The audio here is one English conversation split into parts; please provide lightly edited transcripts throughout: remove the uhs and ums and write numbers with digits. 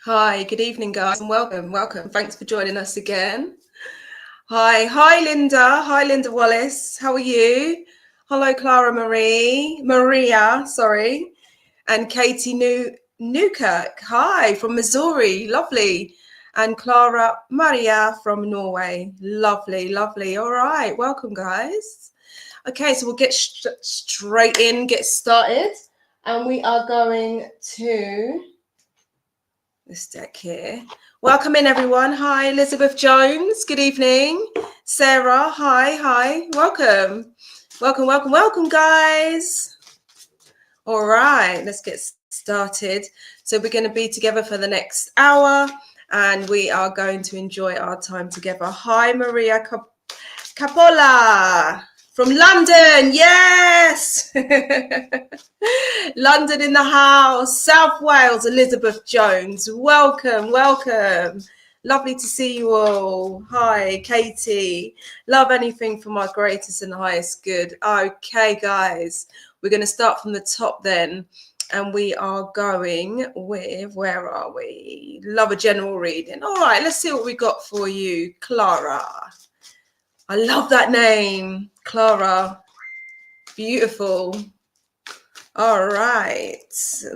Hi, good evening, guys, and welcome. Thanks for joining us again. Hi, Linda. Hi, Linda Wallace. How are you? Hello, Maria, sorry, and Katie Newkirk. Hi, from Missouri. Lovely. And Clara Maria from Norway. Lovely. All right, welcome, guys. Okay, so we'll get straight in, get started, and we are going to this deck here. Welcome in, everyone. Hi, Elizabeth Jones. Good evening. Sarah, hi. Welcome, guys. All right, let's get started. So we're going to be together for the next hour, and we are going to enjoy our time together. Hi, Maria Capola from London. Yes. London in the house. South Wales, Elizabeth Jones. Welcome. Lovely to see you all. Hi, Katie. Love anything for my greatest and highest good. Okay, guys, we're going to start from the top then. And we are going with, where are we? Love a general reading. All right, let's see what we got for you. Clara. I love that name. Clara. Beautiful. All right.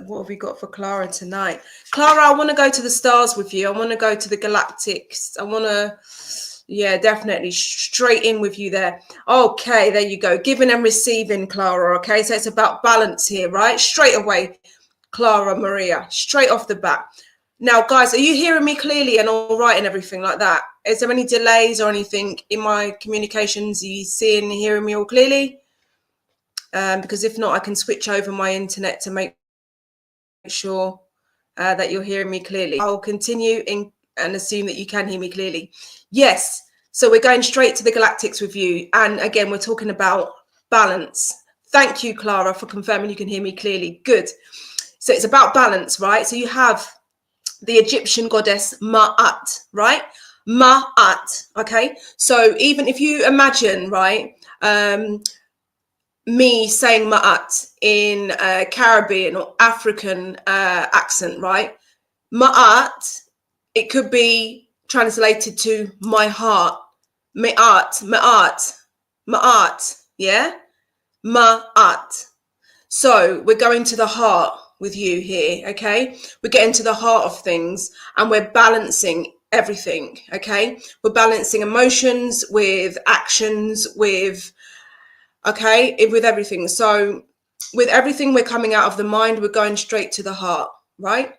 What have we got for Clara tonight? Clara, I want to go to the stars with you. I want to go to the galactics. I want to, definitely straight in with you there. Okay, there you go. Giving and receiving, Clara. Okay, so it's about balance here, right? Straight away, Clara Maria, straight off the bat. Now, guys, are you hearing me clearly and all right and everything like that? Is there any delays or anything in my communications? Are you seeing and hearing me all clearly? Because if not, I can switch over my internet to make sure that you're hearing me clearly. I'll continue and assume that you can hear me clearly. Yes. So we're going straight to the galactics with you. And again, we're talking about balance. Thank you, Clara, for confirming you can hear me clearly. Good. So it's about balance, right? So you have the Egyptian goddess Ma'at, right? Ma'at, okay? So even if you imagine, right, me saying Ma'at in Caribbean or African accent, right? Ma'at, it could be translated to my heart. Ma'at, yeah? Ma'at. So we're going to the heart with you here, okay? We're getting to the heart of things and we're balancing everything, okay? We're balancing emotions with actions, with everything. So with everything, we're coming out of the mind, we're going straight to the heart, right?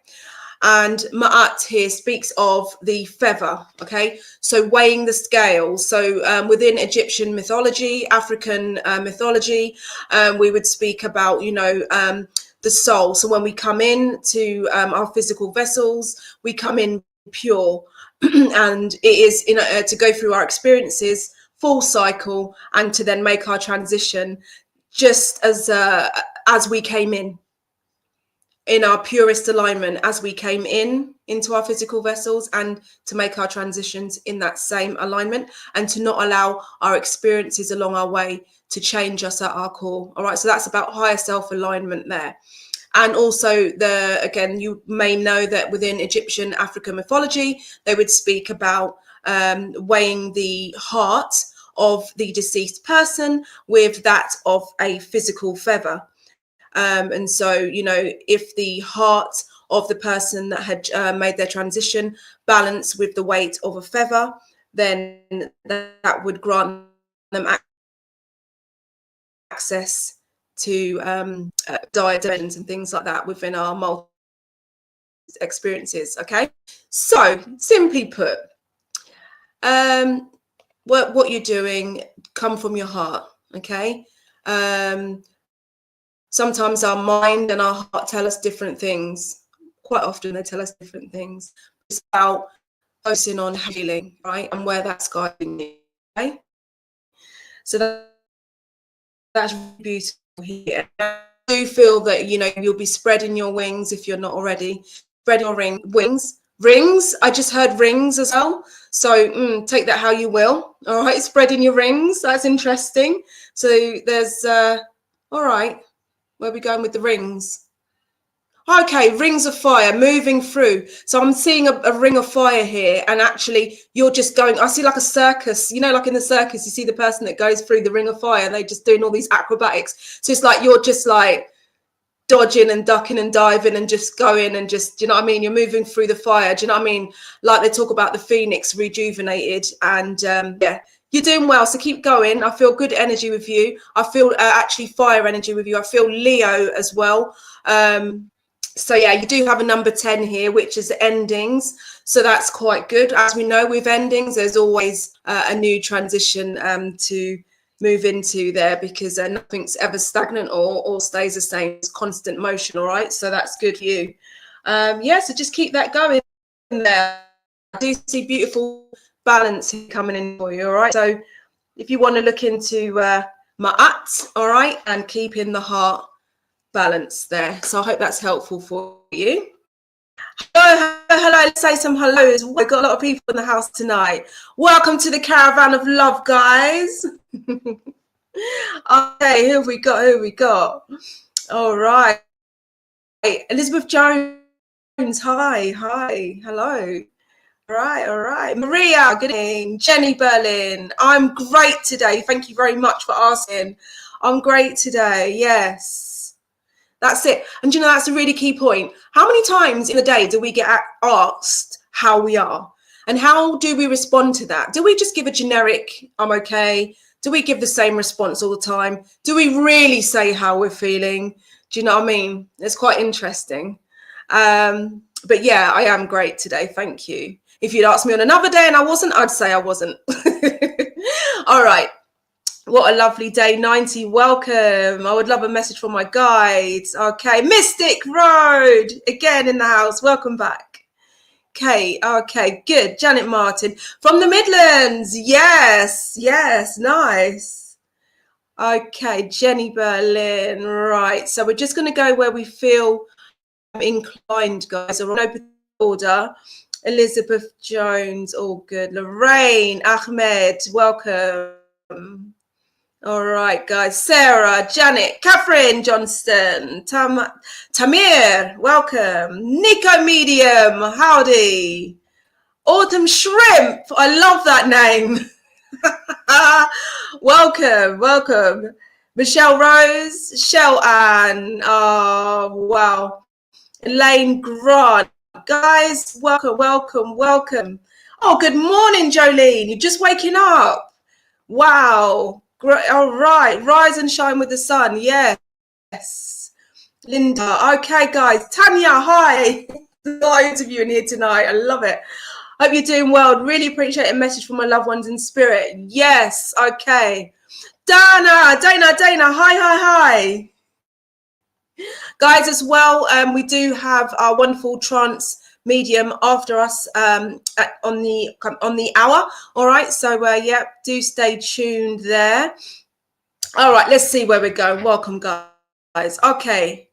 And Ma'at here speaks of the feather, okay? So weighing the scales. So within Egyptian mythology, African mythology, we would speak about, the soul. So when we come in to our physical vessels, we come in pure. And it is to go through our experiences, full cycle, and to then make our transition just as we came in our purest alignment as we came into our physical vessels, and to make our transitions in that same alignment, and to not allow our experiences along our way to change us at our core. All right, so that's about higher self alignment there. And also again, you may know that within Egyptian African mythology, they would speak about weighing the heart of the deceased person with that of a physical feather. And so, if the heart of the person that had made their transition balance with the weight of a feather, then that would grant them access to dimensions and things like that within our multi experiences. Okay, so simply put, what you're doing come from your heart. Okay. Sometimes our mind and our heart tell us different things. Quite often they tell us different things. It's about focusing on healing, right? And where that's guiding you, okay? So that's beautiful here. I do feel that, you'll be spreading your wings if you're not already. Spread your wings. Rings, I just heard rings as well. So take that how you will. All right, spreading your rings. That's interesting. So there's, all right. Where are we going with the rings? Okay, rings of fire moving through. So I'm seeing a ring of fire here, and actually you're just going, I see like a circus, you know, like in the circus, you see the person that goes through the ring of fire and they're just doing all these acrobatics. So it's like you're just like dodging and ducking and diving and just going and just, do you know what I mean? You're moving through the fire. Do you know what I mean? Like they talk about the phoenix rejuvenated, and yeah, you're doing well. So keep going. I feel good energy with you. I feel actually fire energy with you. I feel Leo as well. So yeah, you do have a number 10 here, which is endings. So that's quite good. As we know, with endings, there's always a new transition to move into there, because nothing's ever stagnant or stays the same. It's constant motion. All right. So that's good for you. Yeah. So just keep that going there. I do see beautiful balance coming in for you. All right. So if you want to look into Ma'at, all right, and keep in the heart balance there. So I hope that's helpful for you. Hello, let's say some hellos. We've got a lot of people in the house tonight. Welcome to the caravan of love, guys. Okay, who have we got? All right. Elizabeth Jones, hi, hello. All right. Maria, good evening. Jenny Berlin, I'm great today. Thank you very much for asking. I'm great today, yes. That's it. And you know, that's a really key point. How many times in a day do we get asked how we are? And how do we respond to that? Do we just give a generic, I'm okay? Do we give the same response all the time? Do we really say how we're feeling? Do you know what I mean? It's quite interesting. But yeah, I am great today. Thank you. If you'd asked me on another day and I wasn't, I'd say I wasn't. All right. What a lovely day. 90, welcome. I would love a message from my guides. Okay, Mystic Road, again in the house. Welcome back. Okay, good. Janet Martin from the Midlands. Yes, nice. Okay, Jenny Berlin. Right, so we're just going to go where we feel inclined, guys. Or open order. Elizabeth Jones, all good. Lorraine, Ahmed, welcome. All right, guys. Sarah, Janet, Catherine Johnston, Tamir, welcome. Nico Medium, howdy. Autumn Shrimp, I love that name. welcome. Michelle Rose, Shell Ann, oh, wow. Elaine Grant, guys, welcome. Oh, good morning, Jolene. You're just waking up. Wow. Great. All right. Rise and shine with the sun. Yes. Linda. Okay, guys. Tanya, hi. Loads of you in here tonight. I love it. Hope you're doing well. Really appreciate a message from my loved ones in spirit. Yes. Okay. Dana. Hi. Guys, as well, we do have our wonderful trance medium after us on the hour. All right, so yeah, do stay tuned there. All right, let's see where we're going. Welcome, guys. Okay,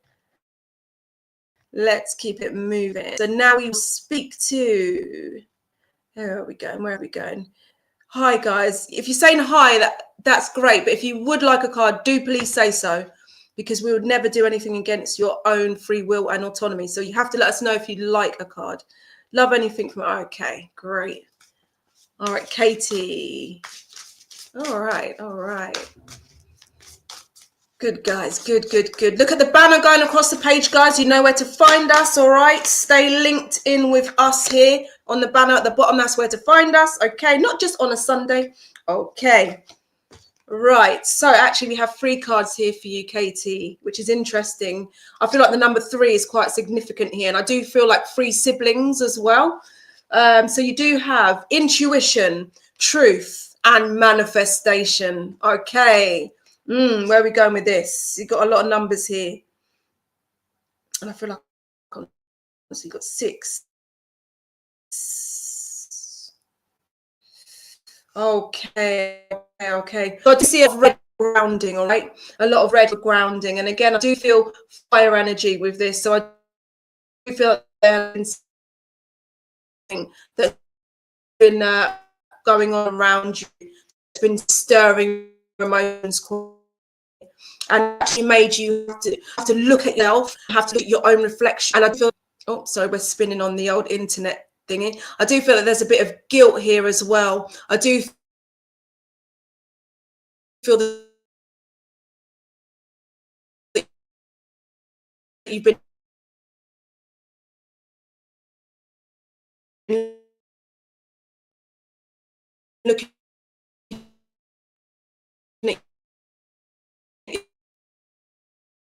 let's keep it moving. So now we will speak to, where are we going? Hi, guys. If you're saying hi, that's great, but if you would like a card, do please say so, because we would never do anything against your own free will and autonomy. So you have to let us know if you'd like a card. Love anything from, okay, great. All right, Katie. All right. Good, guys, good. Look at the banner going across the page, guys. You know where to find us, all right? Stay linked in with us here on the banner at the bottom. That's where to find us, okay? Not just on a Sunday, okay. Right, so actually we have 3 cards here for you, Katie, which is interesting. I feel like the number 3 is quite significant here, and I do feel like 3 siblings as well. So you do have intuition, truth, and manifestation. Okay, where are we going with this? You've got a lot of numbers here, and I feel like you've got 6. Okay. Got to see a red grounding, all right? A lot of red grounding. And again, I do feel fire energy with this. So I do feel that's been going on around you. It's been stirring emotions. and actually made you have to look at yourself, have to look at your own reflection. And I feel, oh, sorry, we're spinning on the old internet thingy. I do feel that there's a bit of guilt here as well. I do feel that you've been looking at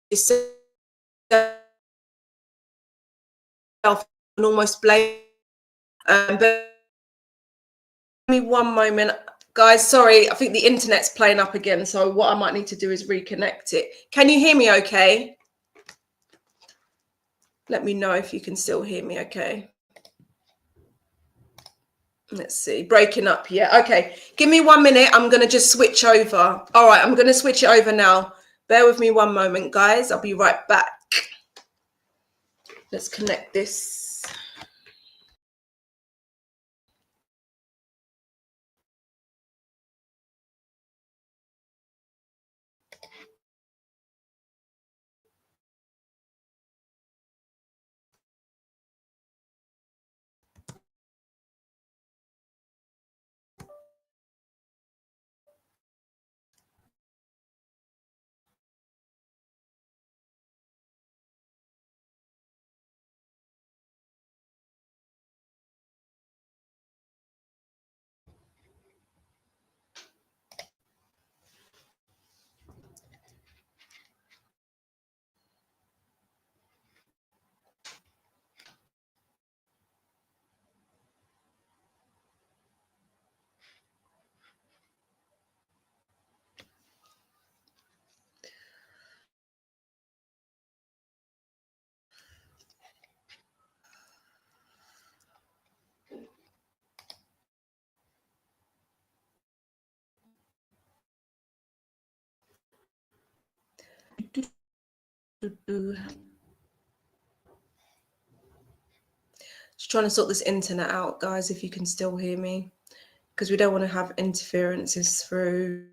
yourself and almost blame. But give me one moment, guys. Sorry, I think the internet's playing up again. So what I might need to do is reconnect it. Can you hear me okay? Let me know if you can still hear me okay. Let's see, breaking up. Yeah, okay. Give me 1 minute. I'm going to just switch over. All right, I'm going to switch it over now. Bear with me 1 moment, guys. I'll be right back. Let's connect this. Just trying to sort this internet out, guys, if you can still hear me, because we don't want to have interferences through.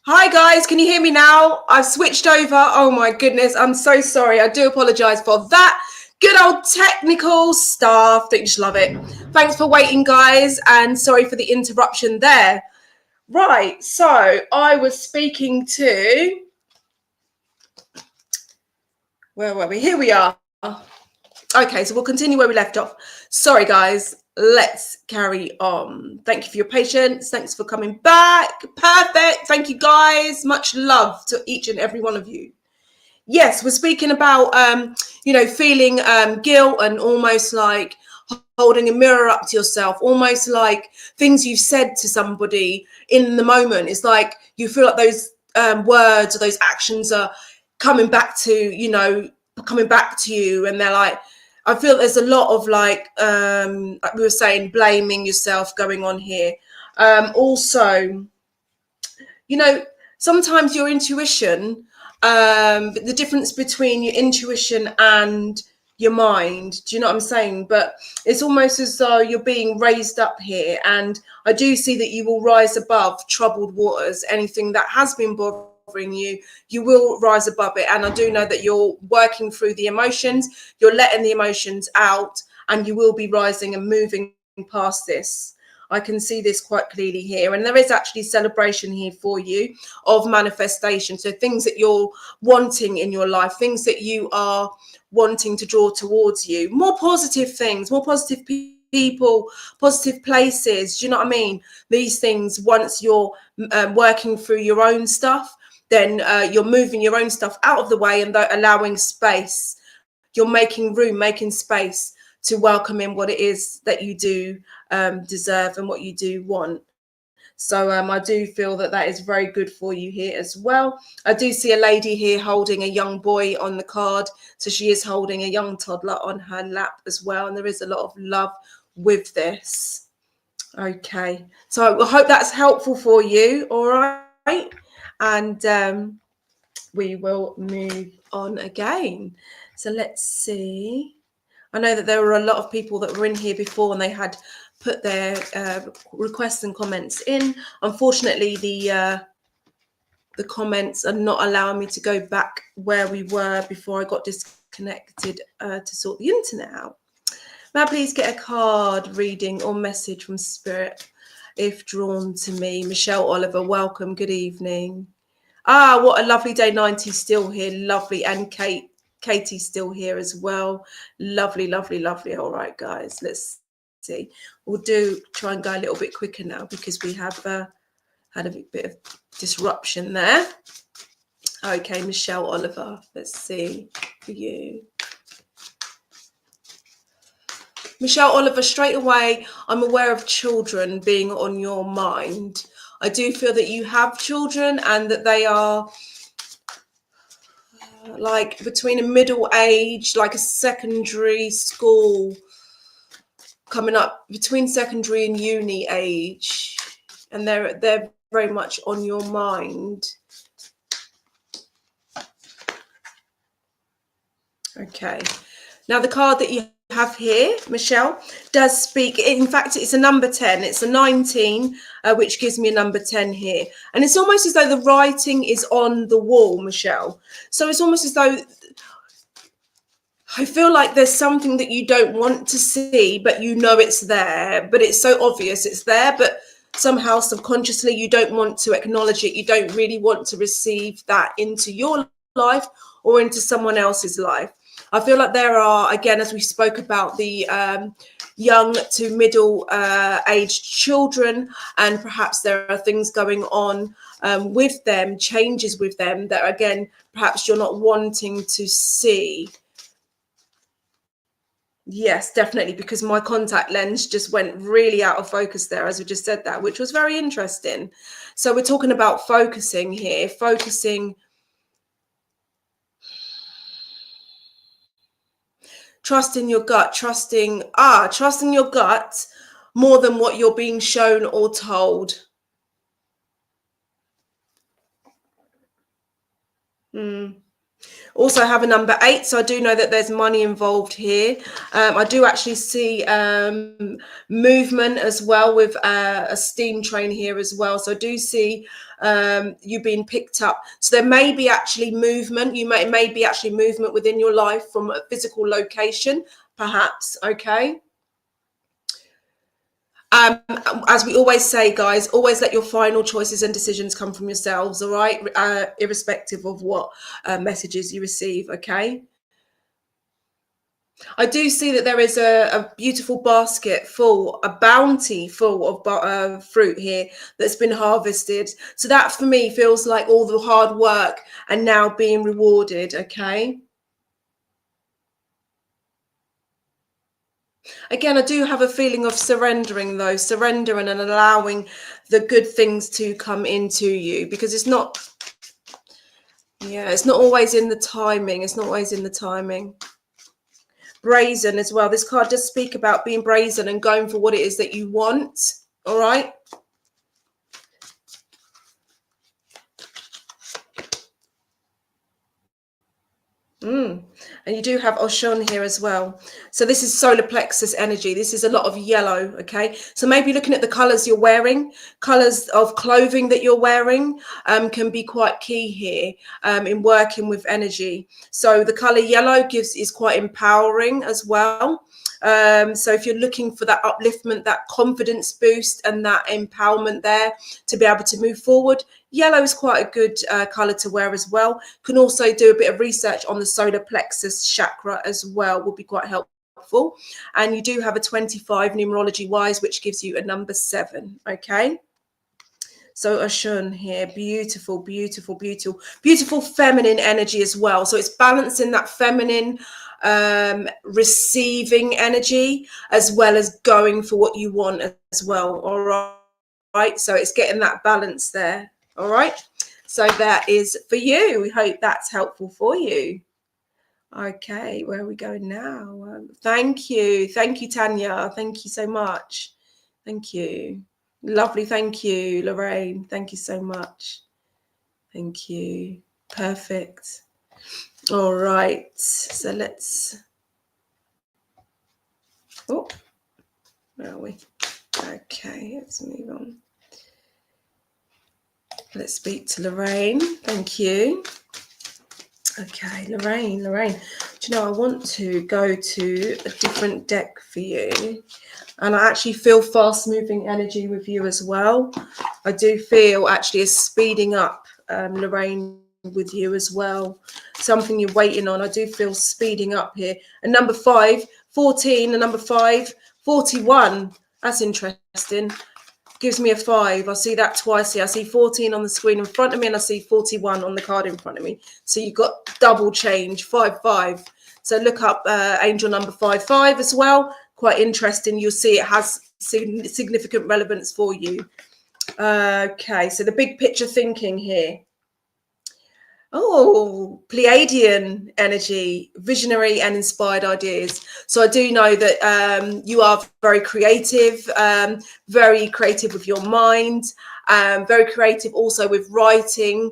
Hi guys, can you hear me now? I've switched over. Oh my goodness, I'm so sorry. I do apologize for that. Good old technical stuff. Don't you just love it? Thanks for waiting, guys, and sorry for the interruption there. Right, so I was speaking to, where were we? Here we are. Okay, so we'll continue where we left off. Sorry, guys. Let's carry on. Thank you for your patience. Thanks for coming back. Perfect. Thank you, guys. Much love to each and every one of you. Yes, we're speaking about, feeling guilt and almost like holding a mirror up to yourself, almost like things you've said to somebody in the moment. It's like you feel like those words or those actions are coming back to, coming back to you. And they're like, I feel there's a lot of like we were saying, blaming yourself going on here. Also, sometimes your intuition, the difference between your intuition and your mind, do you know what I'm saying? But it's almost as though you're being raised up here, and I do see that you will rise above troubled waters. Anything that has been bothering you, you will rise above it. And I do know that you're working through the emotions, you're letting the emotions out, and you will be rising and moving past this. I can see this quite clearly here. And there is actually celebration here for you of manifestation. So things that you're wanting in your life, things that you are wanting to draw towards you, more positive things, more positive people, positive places. Do you know what I mean? These things, once you're working through your own stuff, then you're moving your own stuff out of the way and allowing space. You're making room, making space to welcome in what it is that you do deserve and what you do want. So I do feel that that is very good for you here as well. I do see a lady here holding a young boy on the card. So she is holding a young toddler on her lap as well. And there is a lot of love with this. Okay. So I hope that's helpful for you. All right. And we will move on again. So let's see. I know that there were a lot of people that were in here before and they had put their requests and comments in. Unfortunately, the comments are not allowing me to go back where we were before I got disconnected to sort the internet out. May I please get a card reading or message from Spirit if drawn to me? Michelle Oliver, welcome. Good evening. Ah, what a lovely day. 90 still here. Lovely. And Katie's still here as well. Lovely, lovely, lovely. All right, guys, let's see. We'll try and go a little bit quicker now because we have had a bit of disruption there. Okay, Michelle Oliver, let's see for you. Michelle Oliver, straight away, I'm aware of children being on your mind. I do feel that you have children and that they are like between a middle age, like a secondary school, coming up between secondary and uni age, and they're very much on your mind. Okay, now the card that you have here, Michelle, does speak. In fact, it's a number 10. It's a 19, which gives me a number 10 here. And it's almost as though the writing is on the wall, Michelle. So it's almost as though I feel like there's something that you don't want to see, but you know it's there. But it's so obvious it's there, but somehow subconsciously you don't want to acknowledge it. You don't really want to receive that into your life or into someone else's life. I feel like there are, again, as we spoke about, the young to middle aged children, and perhaps there are things going on with them, changes with them that, again, perhaps you're not wanting to see. Yes, definitely, because my contact lens just went really out of focus there, as we just said that, which was very interesting. So we're talking about focusing here, focusing. Trusting your gut, trusting your gut more than what you're being shown or told. Also have a number 8, so I do know that there's money involved here. I do actually see movement as well with a steam train here as well. So I do see you being picked up. So there may be actually movement. You may be actually movement within your life from a physical location, perhaps. Okay. As we always say, guys, always let your final choices and decisions come from yourselves, all right? Irrespective of what messages you receive, okay? I do see that there is a beautiful basket full, a bounty full of fruit here that's been harvested. So that for me feels like all the hard work and now being rewarded. Okay. Again, I do have a feeling of surrendering, though, surrendering and allowing the good things to come into you, because it's not, yeah, it's not always in the timing. It's not always in the timing. Brazen as well. This card does speak about being brazen and going for what it is that you want. All right. And you do have Oshun here as well. So this is solar plexus energy. This is a lot of yellow. Okay. So maybe looking at the colors you're wearing, colors of clothing that you're wearing can be quite key here in working with energy. So the color yellow is quite empowering as well. So if you're looking for that upliftment, that confidence boost and that empowerment there to be able to move forward, yellow is quite a good color to wear as well. Can also do a bit of research on the solar plexus chakra as well, will be quite helpful. And you do have a 25 numerology wise, which gives you a number 7. Okay. So Oshun here, beautiful, beautiful, beautiful, beautiful feminine energy as well. So it's balancing that feminine receiving energy as well as going for what you want as well. All right. So it's getting that balance there. All right. So that is for you. We hope that's helpful for you. Okay. Where are we going now? Thank you. Thank you, Tanya. Thank you so much. Thank you. Lovely. Thank you, Lorraine. Thank you so much. Thank you. Perfect. All right. So let's. Oh, where are we? Okay. Let's move on. Let's speak to Lorraine. Thank you. Okay, Lorraine. Do you know, I want to go to a different deck for you. And I actually feel fast-moving energy with you as well. I do feel actually a speeding up, Lorraine, with you as well. Something you're waiting on. I do feel speeding up here. And number 5, 14, and number 5, 41. That's interesting. Gives me a 5. I see that twice here. I see 14 on the screen in front of me and I see 41 on the card in front of me. So you've got double change, 5-5. So look up angel number 55 as well. Quite interesting. You'll see it has significant relevance for you. Okay, so the big picture thinking here. Oh, Pleiadian energy, visionary and inspired ideas. So I do know that you are very creative with your mind, very creative also with writing.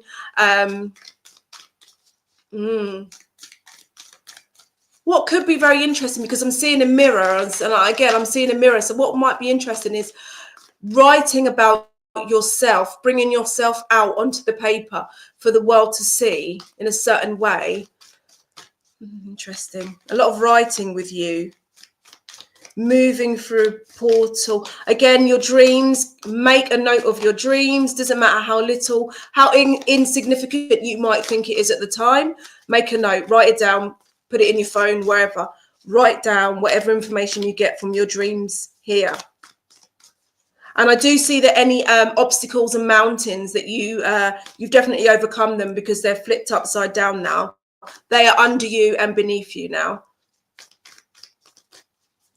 What could be very interesting, because I'm seeing a mirror, and again, I'm seeing a mirror. So what might be interesting is writing about yourself, bringing yourself out onto the paper for the world to see in a certain way. Interesting. A lot of writing with you. Moving through a portal. Again, your dreams, make a note of your dreams. Doesn't matter how little, how insignificant you might think it is at the time. Make a note, write it down, put it in your phone, wherever. Write down whatever information you get from your dreams here. And I do see that any obstacles and mountains that you've definitely overcome them, because they're flipped upside down now. They are under you and beneath you now.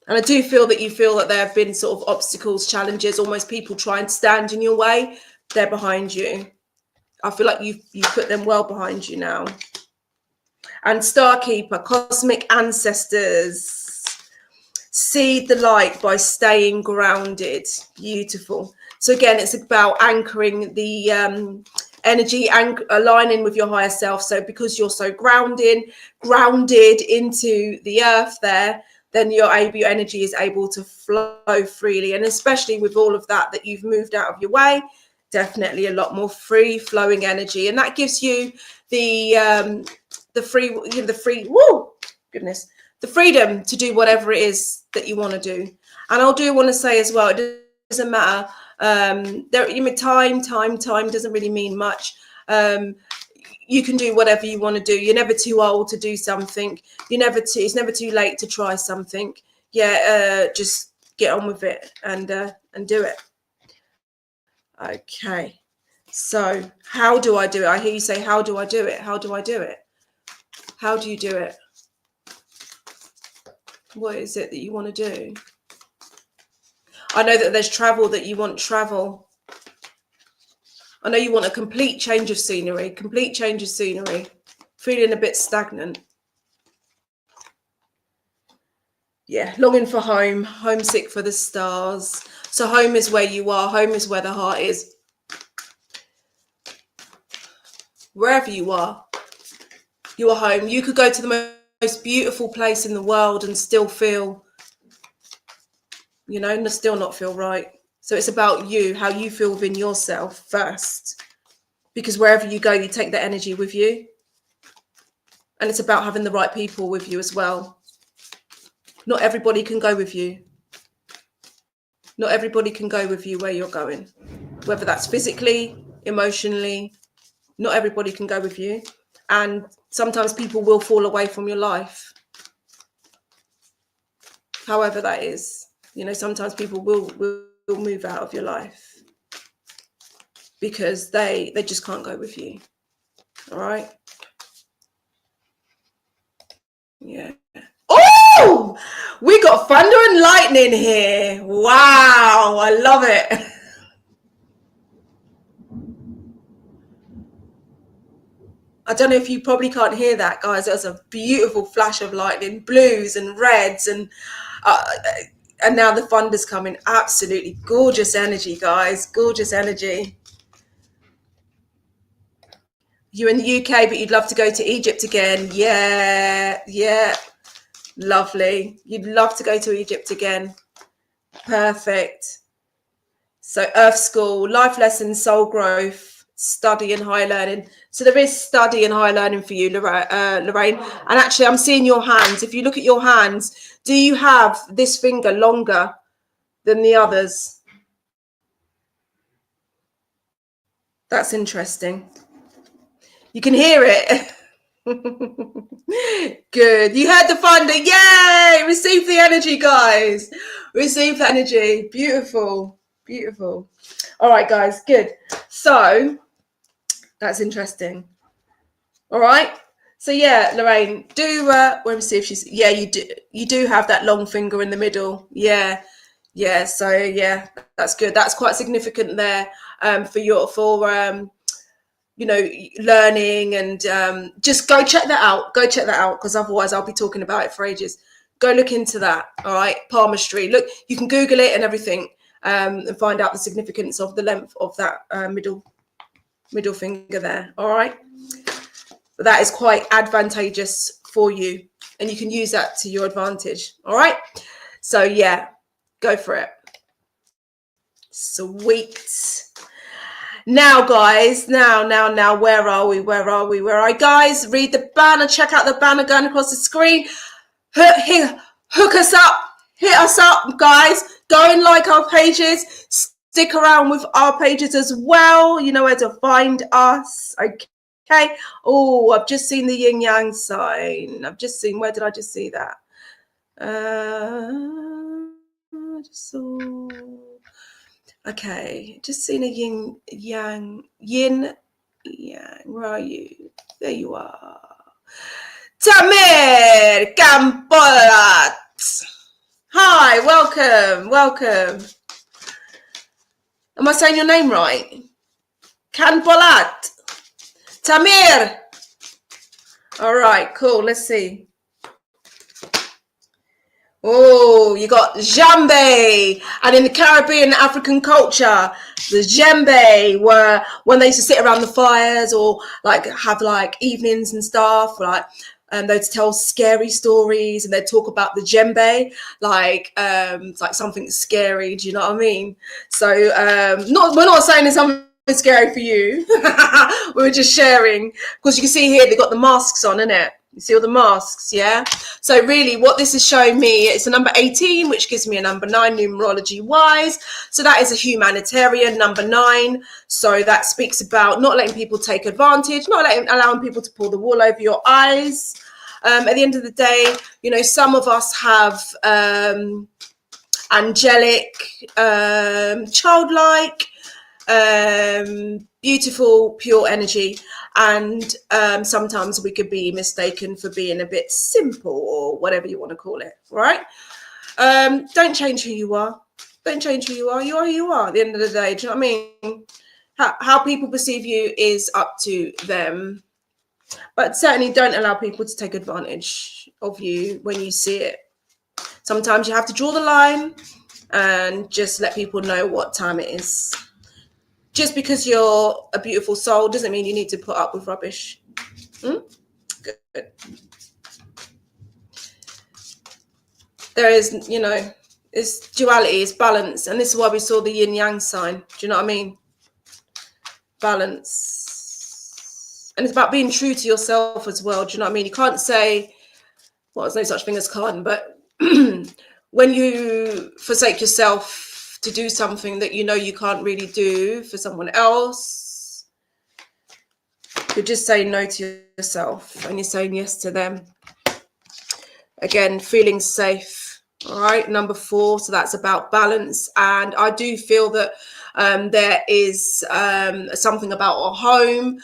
And I do feel that you feel that there have been sort of obstacles, challenges, almost people trying to stand in your way. They're behind you. I feel like you put them well behind you now. And Starkeeper, cosmic ancestors. See the light by staying grounded. Beautiful. So again, it's about anchoring the energy and aligning with your higher self. So because you're so grounded into the earth there, then your energy is able to flow freely. And especially with all of that you've moved out of your way, definitely a lot more free flowing energy. And that gives you the freedom to do whatever it is that you want to do. And I do want to say as well, it doesn't matter. Time doesn't really mean much. you can do whatever you want to do. You're never too old to do something. It's never too late to try something. Yeah, just get on with it and do it. Okay. So how do I do it? I hear you say, how do I do it? How do I do it? How do you do it? What is it that you want to do? I know that there's travel that you want travel. I know you want a complete change of scenery, feeling a bit stagnant. Yeah, longing for home, homesick for the stars. So home is where you are, home is where the heart is. Wherever you are home. You could go to the most beautiful place in the world and still feel, still not feel right. So it's about you, how you feel within yourself first. Because wherever you go, you take that energy with you. And it's about having the right people with you as well. Not everybody can go with you. Not everybody can go with you where you're going. Whether that's physically, emotionally, not everybody can go with you. And sometimes people will fall away from your life. However that is. Sometimes people will move out of your life. Because they just can't go with you. All right? Yeah. Oh, we got thunder and lightning here. Wow, I love it. I don't know if you probably can't hear that, guys. There's a beautiful flash of lightning, blues and reds, and now the thunder's coming. Absolutely gorgeous energy, guys. Gorgeous energy. You're in the UK, but you'd love to go to Egypt again. Yeah. Lovely. You'd love to go to Egypt again. Perfect. So Earth School, life lessons, soul growth, study and higher learning. So there is study and higher learning for you, Lorraine. And actually, I'm seeing your hands. If you look at your hands, do you have this finger longer than the others? That's interesting. You can hear it. Good. You heard the thunder. Yay! Receive the energy, guys. Receive the energy. Beautiful. Beautiful. All right, guys. Good. So that's interesting. All right. So yeah, Lorraine, let me see if she's. Yeah, you do. You do have that long finger in the middle. Yeah. So yeah, that's good. That's quite significant there for learning, and just go check that out. Because otherwise I'll be talking about it for ages. Go look into that. All right. Palmistry. Look, you can Google it and everything, and find out the significance of the length of that middle finger there. All right. But that is quite advantageous for you, and you can use that to your advantage. All right. So yeah, go for it. Sweet. Now, guys, now, where are we? Guys, read the banner, check out the banner going across the screen. Hook us up, hit us up, guys. Go and like our pages. Stick around with our pages as well. You know where to find us. Okay. Oh, I've just seen the yin yang sign. Where did I just see that? I just saw. Okay, just seen a yin yang. Where are you? There you are. Tamir Kampolat. Hi, welcome. Am I saying your name right? Kampolat. Tamir. All right, cool. Let's see. Oh, you got djembe. And in the Caribbean African culture, the djembe were when they used to sit around the fires or have evenings and stuff, and they'd tell scary stories and they'd talk about the djembe, it's like something scary. Do you know what I mean? So we're not saying it's something scary for you. We were just sharing, because you can see here they've got the masks on, innit? You see all the masks, yeah? So really what this is showing me, it's a number 18, which gives me a number 9 numerology-wise. So that is a humanitarian number 9. So that speaks about not letting people take advantage, not allowing people to pull the wool over your eyes. At the end of the day, you know, some of us have angelic, childlike, beautiful, pure energy, and sometimes we could be mistaken for being a bit simple, or whatever you want to call it, right? Don't change who you are. Don't change who you are. You are who you are at the end of the day. Do you know what I mean? How people perceive you is up to them, but certainly don't allow people to take advantage of you when you see it. Sometimes you have to draw the line and just let people know what time it is. Just because you're a beautiful soul doesn't mean you need to put up with rubbish. Good. There is, you know, it's duality, it's balance. And this is why we saw the yin yang sign. Do you know what I mean? Balance. And it's about being true to yourself as well. Do you know what I mean? You can't say, well, there's no such thing as can't, but when you forsake yourself to do something that you know you can't really do for someone else, you're just saying no to yourself and you're saying yes to them. Again, feeling safe. All right, number 4. So that's about balance. And I do feel that there is something about our home,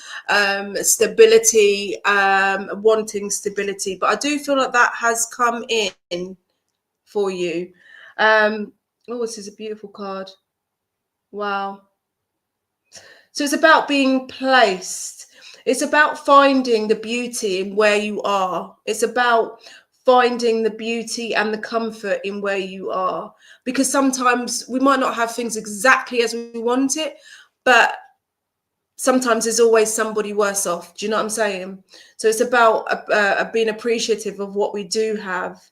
stability, wanting stability. But I do feel like that has come in for you. Oh, this is a beautiful card. Wow. So it's about being placed. It's about finding the beauty in where you are. It's about finding the beauty and the comfort in where you are. Because sometimes we might not have things exactly as we want it, but sometimes there's always somebody worse off. Do you know what I'm saying? So it's about being appreciative of what we do have.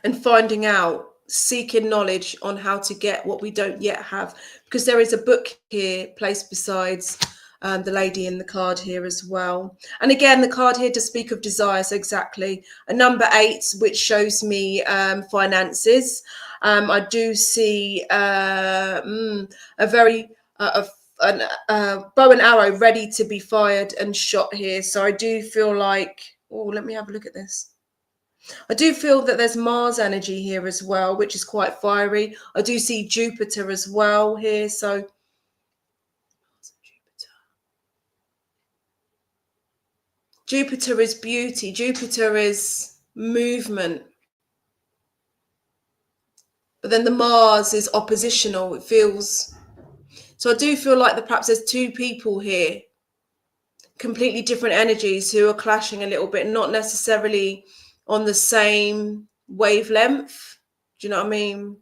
And finding out, seeking knowledge on how to get what we don't yet have, because there is a book here placed besides the lady in the card here as well. And again, the card here does speak of desires. Exactly. A number 8, which shows me finances. I do see a very bow and arrow ready to be fired and shot here. So I do feel like, oh, let me have a look at this. I do feel that there's Mars energy here as well, which is quite fiery. I do see Jupiter as well here. So Jupiter is beauty. Jupiter is movement. But then the Mars is oppositional. It feels... So I do feel like perhaps there's 2 people here, completely different energies, who are clashing a little bit, not necessarily on the same wavelength. Do you know what I mean?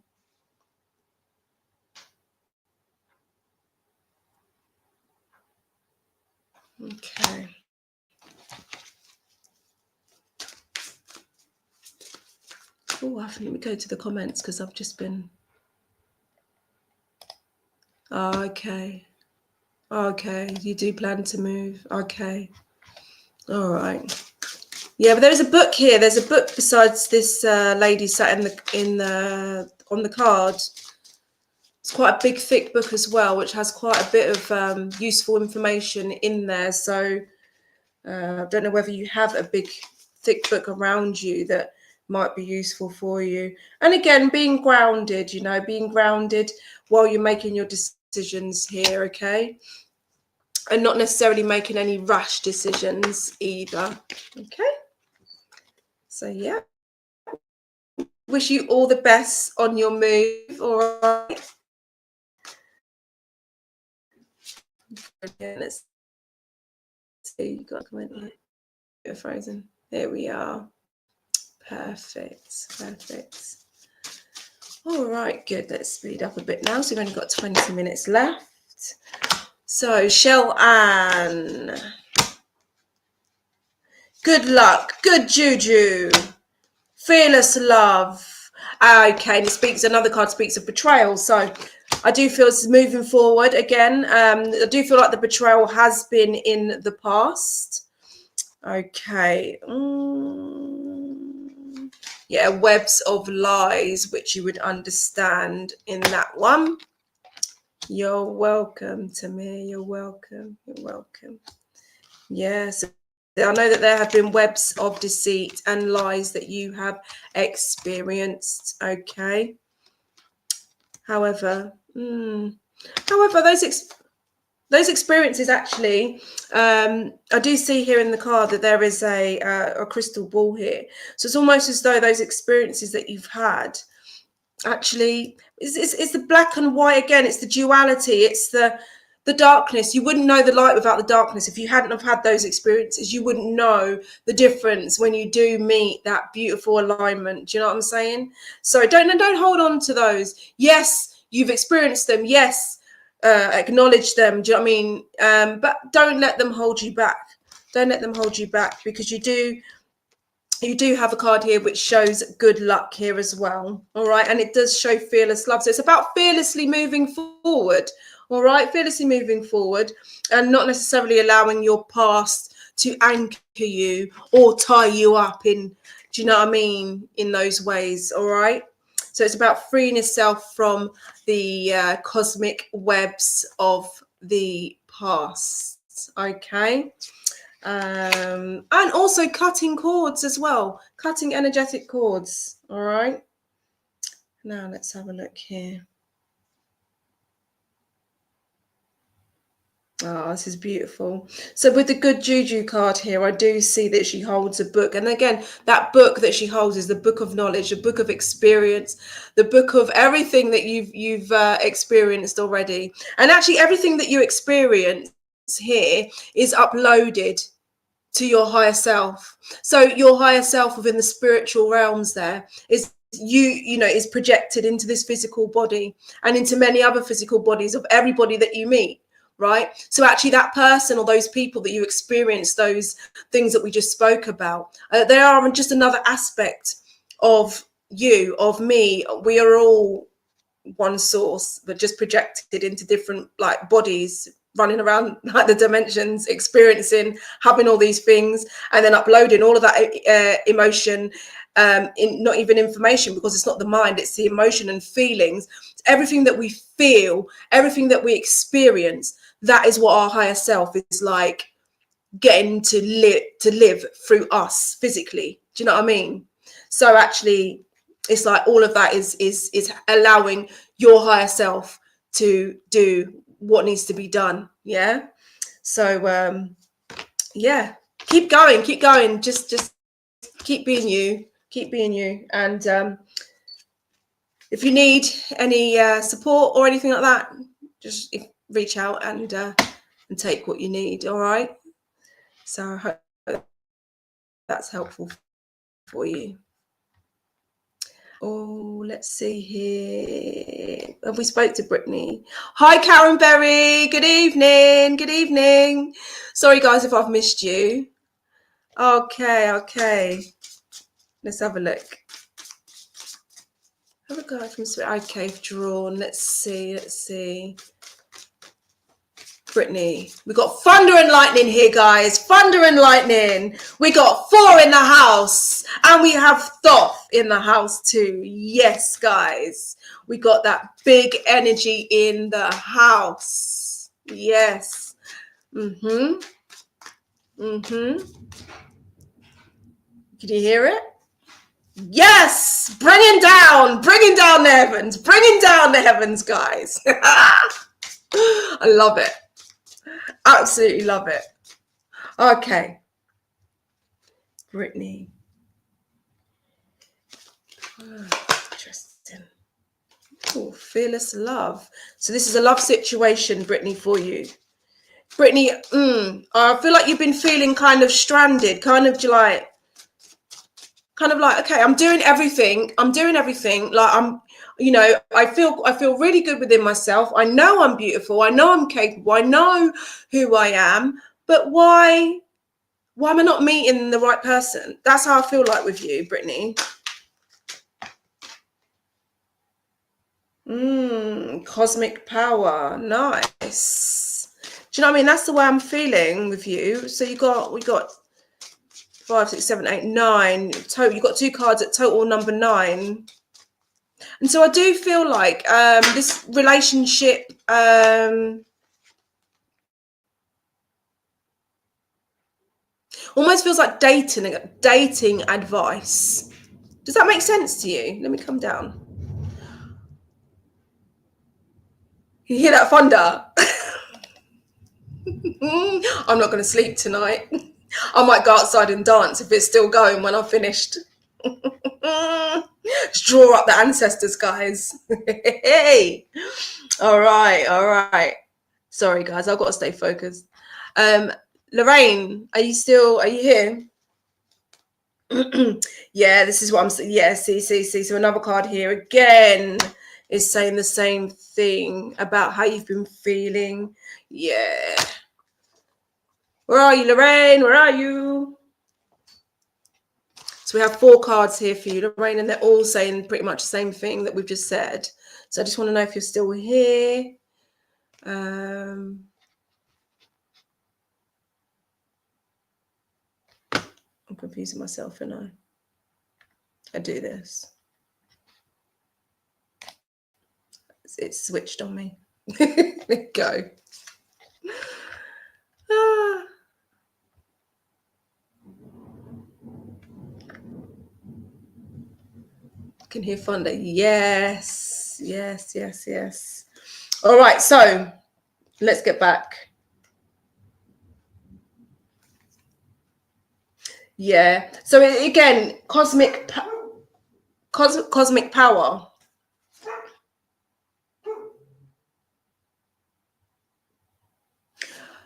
Okay. Oh, let me go to the comments because I've just been... Oh, okay. Okay, you do plan to move. Okay. All right. Yeah, but there's a book here. There's a book besides this lady sat on the card. It's quite a big, thick book as well, which has quite a bit of useful information in there. So I don't know whether you have a big, thick book around you that might be useful for you. And again, being grounded, you know, being grounded while you're making your decisions here, okay? And not necessarily making any rash decisions either, okay? So, yeah. Wish you all the best on your move, all right? Let's see, you got a comment here. You're frozen. There we are. Perfect, perfect. All right, good. Let's speed up a bit now. So we've only got 20 minutes left. So, Shell Ann. Good luck, good juju, fearless love. Okay, and it speaks, another card speaks of betrayal. So I do feel it's moving forward again. I do feel like the betrayal has been in the past. Okay. Yeah, webs of lies, which you would understand in that one. You're welcome, Tamir. You're welcome. You're welcome. Yes. I know that there have been webs of deceit and lies that you have experienced. Okay. However, those experiences actually, I do see here in the card that there is a crystal ball here. So it's almost as though those experiences that you've had actually it's the black and white again. It's the duality. It's the darkness. You wouldn't know the light without the darkness. If you hadn't have had those experiences, you wouldn't know the difference when you do meet that beautiful alignment. Do you know what I'm saying? So don't hold on to those. Yes, you've experienced them. Yes, acknowledge them. Do you know what I mean? But don't let them hold you back. Don't let them hold you back, because you do have a card here which shows good luck here as well. All right. And it does show fearless love. So it's about fearlessly moving forward. All right. Fearlessly moving forward, and not necessarily allowing your past to anchor you or tie you up in, do you know what I mean, in those ways. All right. So it's about freeing yourself from the cosmic webs of the past. Okay. And also cutting cords as well, cutting energetic cords. All right. Now let's have a look here. Oh, this is beautiful. So with the good juju card here, I do see that she holds a book. And again, that book that she holds is the book of knowledge, the book of experience, the book of everything that you've experienced already. And actually everything that you experience here is uploaded to your higher self. So your higher self within the spiritual realms there is is projected into this physical body and into many other physical bodies of everybody that you meet. Right. So actually that person or those people that you experience, those things that we just spoke about, they are just another aspect of you, of me. We are all one source, but just projected into different like bodies, running around like the dimensions, experiencing, having all these things, and then uploading all of that emotion, in not even information, because it's not the mind, it's the emotion and feelings, everything that we feel, everything that we experience. That is what our higher self is like getting to live through us physically. Do you know what I mean? So actually it's like all of that is allowing your higher self to do what needs to be done. Yeah. So yeah, keep going, just keep being you. And if you need any support or anything like that, just reach out and take what you need. All right. So I hope that's helpful for you. Oh, let's see here. Have we spoke to Brittany? Hi, Karen Berry. Good evening. Good evening. Sorry, guys, if I've missed you. Okay. Let's have a look. Have a guy from okay, drawn. Let's see. Brittany, we got thunder and lightning here, guys. Thunder and lightning. We got 4 in the house, and we have Thoth in the house too. Yes, guys, we got that big energy in the house. Yes. Can you hear it? Yes, bringing down the heavens, guys. I love it. Absolutely love it. Okay. Brittany. Interesting. Oh, fearless love. So this is a love situation, Brittany, for you. Brittany, I feel like you've been feeling kind of stranded, kind of like, okay, I'm doing everything. Like I feel really good within myself. I know I'm beautiful. I know I'm capable. I know who I am. But why am I not meeting the right person? That's how I feel like with you, Brittany. Cosmic power. Nice. Do you know what I mean? That's the way I'm feeling with you. So we got 5, 6, 7, 8, 9. Total. You got 2 cards at total number 9. And so I do feel like this relationship almost feels like dating advice. Does that make sense to you? Let me come down. You hear that thunder? I'm not going to sleep tonight. I might go outside and dance if it's still going when I've finished. Let's draw up the ancestors, guys. Hey. All right. Sorry, guys. I've got to stay focused. Lorraine, are you here? Yeah, this is what I'm saying. Yeah, see. So another card here again is saying the same thing about how you've been feeling. Yeah. Where are you, Lorraine? Where are you? So we have 4 cards here for you, Lorraine, and they're all saying pretty much the same thing that we've just said. So I just want to know if you're still here. I'm confusing myself, and I do this. It's switched on me. Go. I can hear thunder. Yes. All right, so let's get back. Yeah. So again, cosmic power.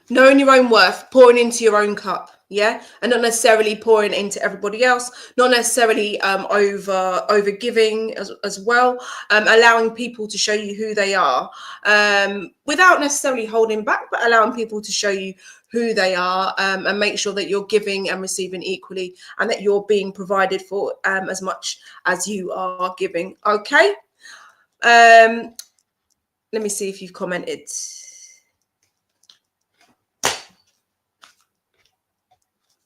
Knowing your own worth, pouring into your own cup, yeah, and not necessarily pouring into everybody else, not necessarily over giving as well, allowing people to show you who they are, without necessarily holding back, but allowing people to show you who they are, and make sure that you're giving and receiving equally, and that you're being provided for as much as you are giving. Okay. Let me see if you've commented.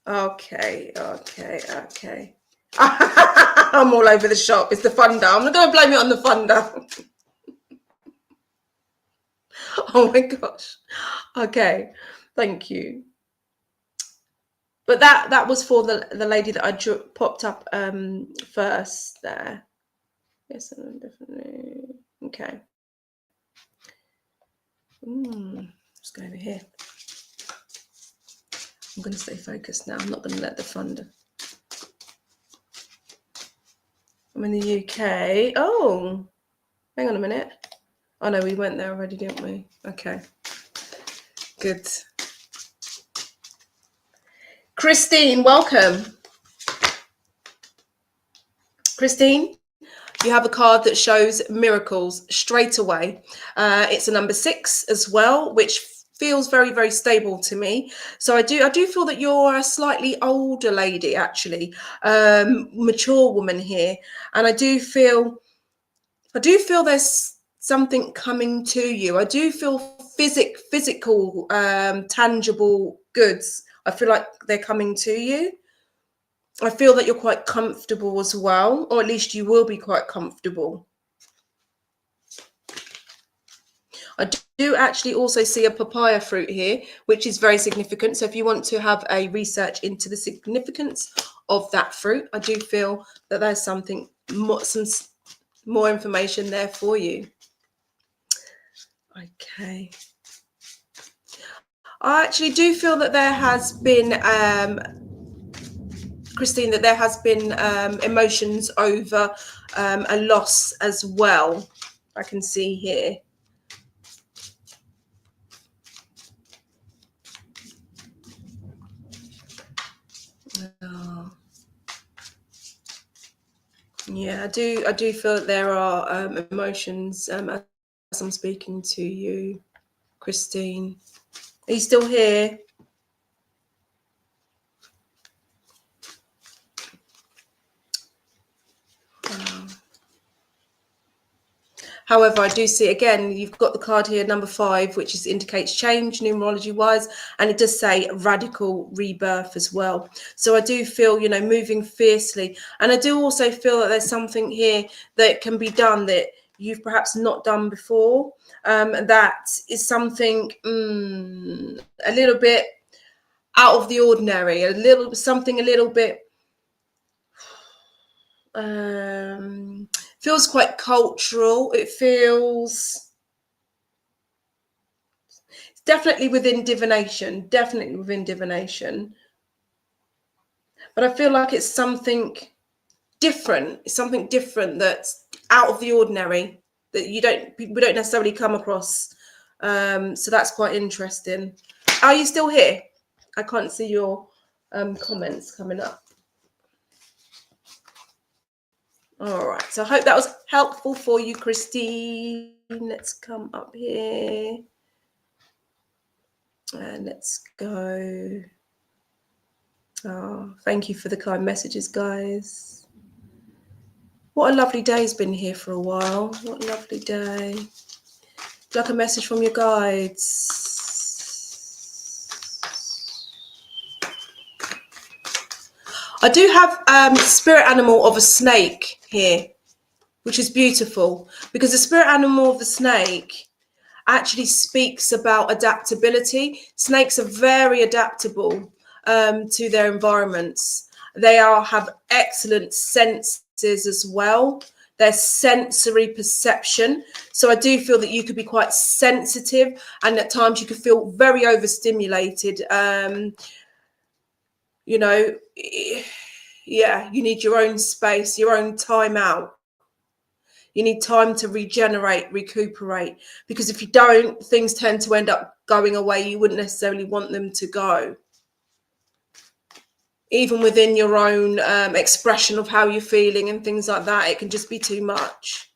Okay. I'm all over the shop. It's the thunder. I'm not going to blame it on the thunder. Oh my gosh. Okay. Thank you. But that was for the lady that I popped up first there. Yes, definitely. Okay. Let's go over here. I'm going to stay focused now. I'm not going to let the thunder. I'm in the UK. Oh, hang on a minute. Oh no, we went there already, didn't we? Okay. Good. Christine, welcome. Christine, you have a card that shows miracles straight away. It's a number 6 as well, which feels very, very stable to me. So I do feel that you're a slightly older lady, actually, mature woman here, and I do feel there's something coming to you. I do feel physical, tangible goods. I feel like they're coming to you. I feel that you're quite comfortable as well, or at least you will be quite comfortable. I do actually also see a papaya fruit here, which is very significant. So if you want to have a research into the significance of that fruit, I do feel that there's some more information there for you. Okay. I actually do feel that there has been, Christine, that there has been emotions over a loss as well. I can see here. Oh. Yeah, I do feel that there are emotions as I'm speaking to you, Christine. Are you still here? However, I do see, again, you've got the card here, number 5, which indicates change, numerology-wise, and it does say radical rebirth as well. So I do feel, you know, moving fiercely. And I do also feel that there's something here that can be done that you've perhaps not done before. That is something a little bit out of the ordinary, something a little bit feels quite cultural. It feels definitely within divination, but I feel like it's something different. It's something different that's out of the ordinary that we don't necessarily come across. So that's quite interesting. Are you still here? I can't see your comments coming up. All right, so I hope that was helpful for you, Christine. Let's come up here and let's go. Oh, thank you for the kind messages, guys. What a lovely day has been here for a while. What a lovely day. Like a message from your guides. I do have spirit animal of a snake here, which is beautiful, because the spirit animal of the snake actually speaks about adaptability. Snakes are very adaptable to their environments. They have excellent senses as well. Their sensory perception. So I do feel that you could be quite sensitive, and at times you could feel very overstimulated. You know, yeah, you need your own space, your own time out. You need time to regenerate, recuperate, because if you don't, things tend to end up going away you wouldn't necessarily want them to go. Even within your own expression of how you're feeling and things like that, it can just be too much.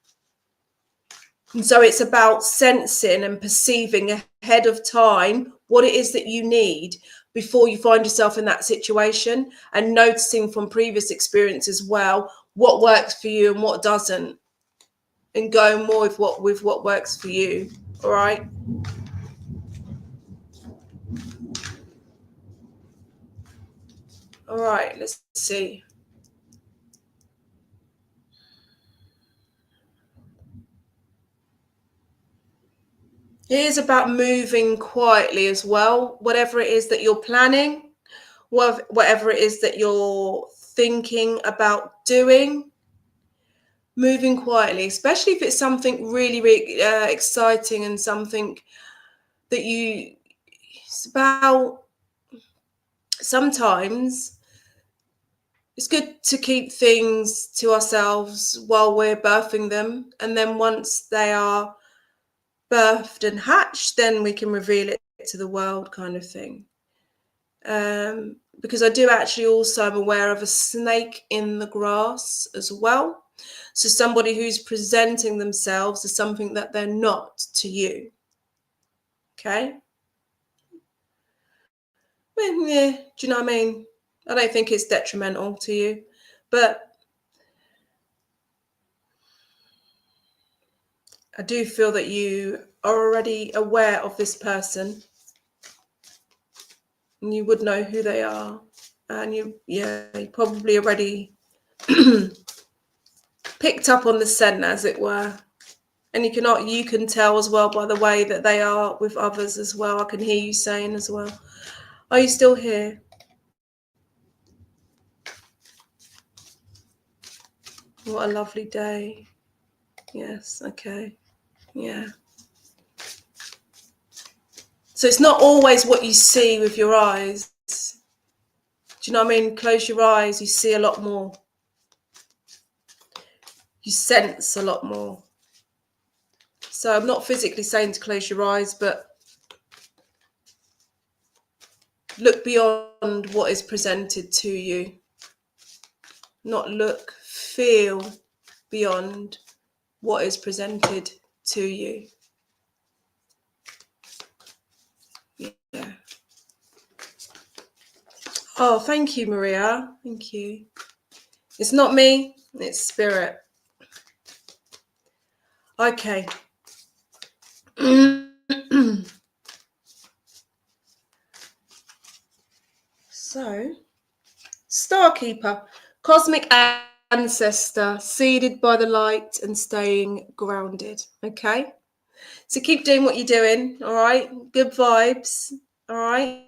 And so it's about sensing and perceiving ahead of time what it is that you need before you find yourself in that situation, and noticing from previous experience as well what works for you and what doesn't, and going more with what works for you. All right. All right, let's see. Here's about moving quietly as well. Whatever it is that you're planning, whatever it is that you're thinking about doing, moving quietly, especially if it's something really, really exciting and something that it's about. Sometimes it's good to keep things to ourselves while we're birthing them, and then once they are birthed and hatched, then we can reveal it to the world, kind of thing. Because I do actually also am aware of a snake in the grass as well. So somebody who's presenting themselves as something that they're not to you. Okay. Well, yeah, do you know what I mean? I don't think it's detrimental to you, but I do feel that you are already aware of this person, and you would know who they are, and you probably already picked up on the scent, as it were. And you can tell as well by the way that they are with others as well. I can hear you saying as well. Are you still here? What a lovely day. Yes, okay. Yeah. So it's not always what you see with your eyes. Do you know what I mean? Close your eyes, you see a lot more. You sense a lot more. So I'm not physically saying to close your eyes, but look beyond what is presented to you. Not look, feel beyond what is presented to you. Yeah. Oh, thank you, Maria. Thank you. It's not me, it's spirit. Okay. So, Star Keeper, cosmic ancestor, seeded by the light and staying grounded. Okay. So keep doing what you're doing. All right. Good vibes. All right.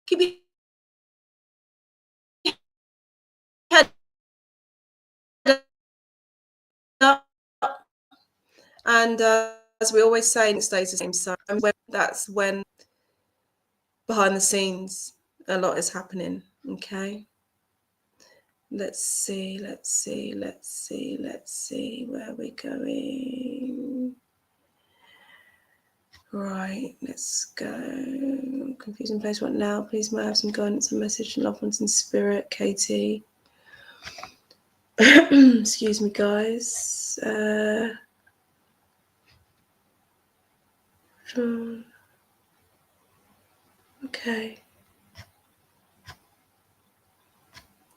Keep your head up. And as we always say, it stays the same. So that's when behind the scenes a lot is happening. Okay. Let's see where we're going. Right, let's go. Confusing place right now. Please may I have some guidance and message from loved ones in spirit, Katie. Excuse me, guys. Okay.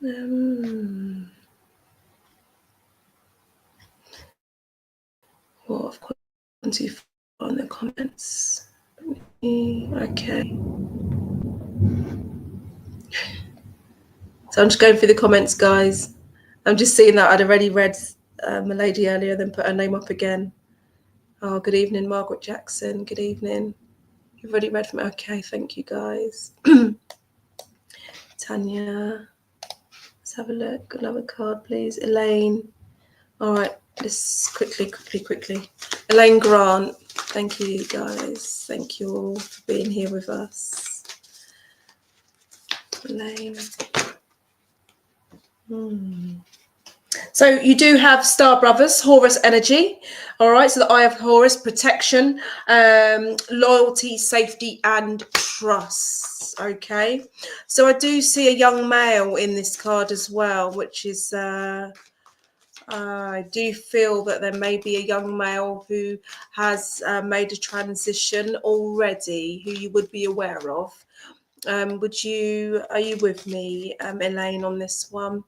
Well, I've gone too far in the comments. Okay. So I'm just going through the comments, guys. I'm just seeing that I'd already read a lady earlier, then put her name up again. Oh, good evening, Margaret Jackson. Good evening. You've already read from me. Okay, thank you, guys. Tanya. Let's have a look. Another card, please. Elaine. All right, let's quickly. Elaine Grant. Thank you, guys. Thank you all for being here with us. Elaine. So you do have Star Brothers, Horus energy. All right, so the Eye of Horus, protection, loyalty, safety, and trust. Okay, so I do see a young male in this card as well, which is I do feel that there may be a young male who has made a transition already, who you would be aware of. Are you with me, Elaine, on this one?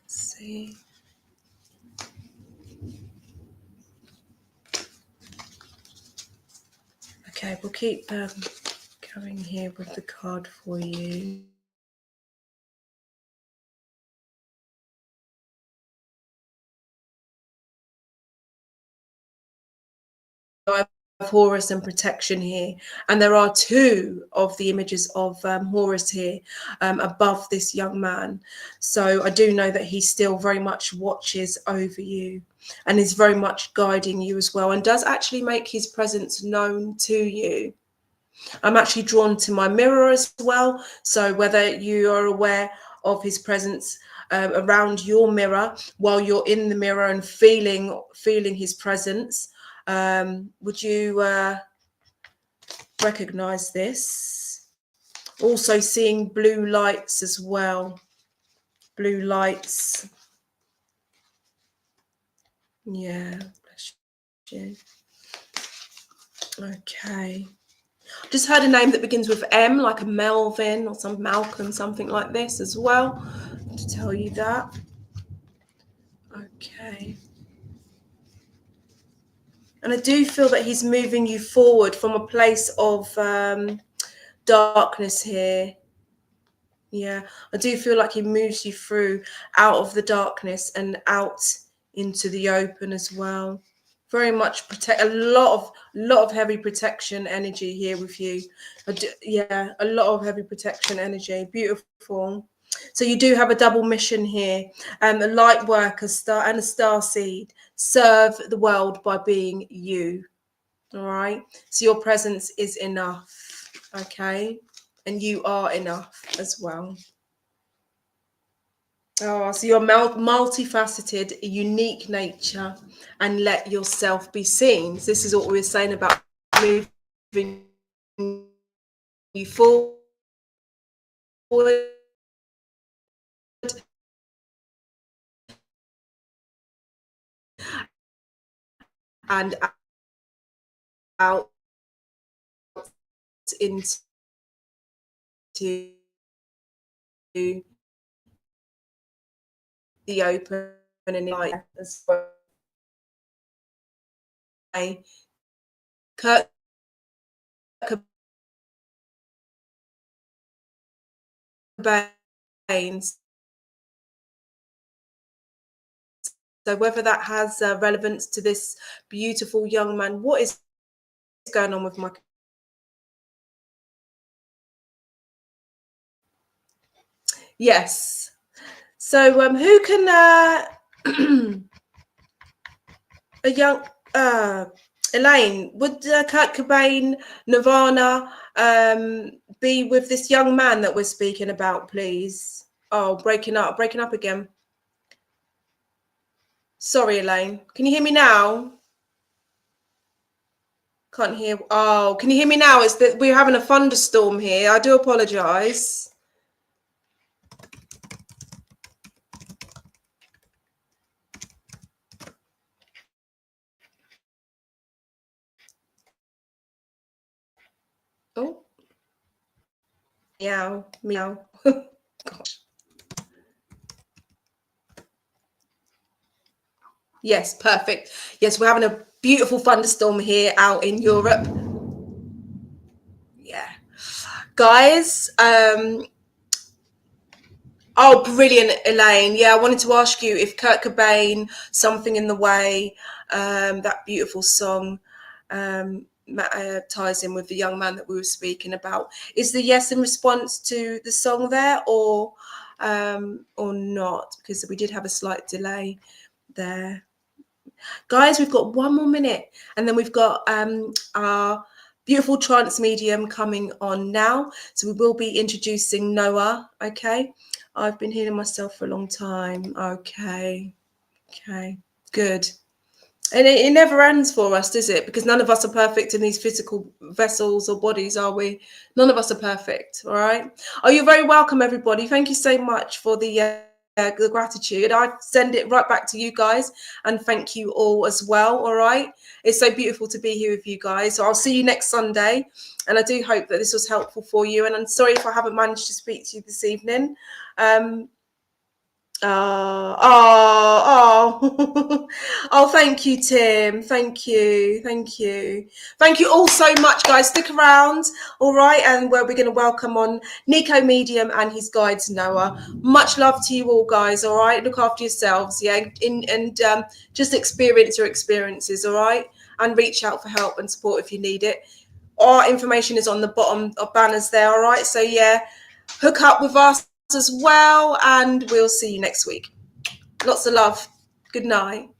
Let's see. Okay, we'll keep going here with the card for you. I have Horus and protection here, and there are two of the images of Horus here above this young man. So I do know that he still very much watches over you and is very much guiding you as well, and does actually make his presence known to you. I'm actually drawn to my mirror as well. So whether you are aware of his presence around your mirror while you're in the mirror and feeling his presence, would you recognize this? Also seeing blue lights as well. Blue lights. Yeah. Bless you. Okay. Just heard a name that begins with M, like a Melvin or some Malcolm, something like this as well, to tell you that. Okay. And I do feel that he's moving you forward from a place of darkness here. Yeah, I do feel like he moves you through out of the darkness and out into the open as well. Very much protect, a lot of heavy protection energy here with you. Yeah, a lot of heavy protection energy. Beautiful. So you do have a double mission here, a light worker star and a star seed. Serve the world by being you. All right. So your presence is enough. Okay. And you are enough as well. Oh, so you're multifaceted, unique nature, and let yourself be seen. So this is what we were saying about moving you forward and out into into the open and light as well. Kurt Cobain. So whether that has relevance to this beautiful young man, what is going on with my... Yes. So who can a young Elaine, would Kurt Cobain, Nirvana be with this young man that we're speaking about, please? Oh, breaking up again. Sorry, Elaine. Can you hear me now? Can't hear. Oh, can you hear me now? It's that we're having a thunderstorm here. I do apologize. Oh, meow, meow. Gosh. Yes, perfect. Yes, we're having a beautiful thunderstorm here out in Europe. Yeah, guys. Oh, brilliant, Elaine. Yeah, I wanted to ask you if Kurt Cobain, Something in the Way, that beautiful song, ties in with the young man that we were speaking about. Is the yes in response to the song there, or not? Because we did have a slight delay there. Guys, we've got 1 more minute, and then we've got our beautiful trance medium coming on now. So we will be introducing Noah. Okay, I've been healing myself for a long time. Okay, good. And it never ends for us, does it? Because none of us are perfect in these physical vessels or bodies, are we? None of us are perfect. All right. Oh, you're very welcome, everybody. Thank you so much for the gratitude. I send it right back to you guys, and thank you all as well. All right. It's so beautiful to be here with you guys. So I'll see you next Sunday, and I do hope that this was helpful for you. And I'm sorry if I haven't managed to speak to you this evening. Oh, thank you, Tim. Thank you all so much, guys. Stick around, all right, and where we're going to welcome on Nico Medium and his guides, Noah. Much love to you all, guys. All right, look after yourselves, yeah, and just experience your experiences, all right, and reach out for help and support if you need it. Our information is on the bottom of banners there, all right. So yeah, hook up with us as well, and we'll see you next week. Lots of love. Good night.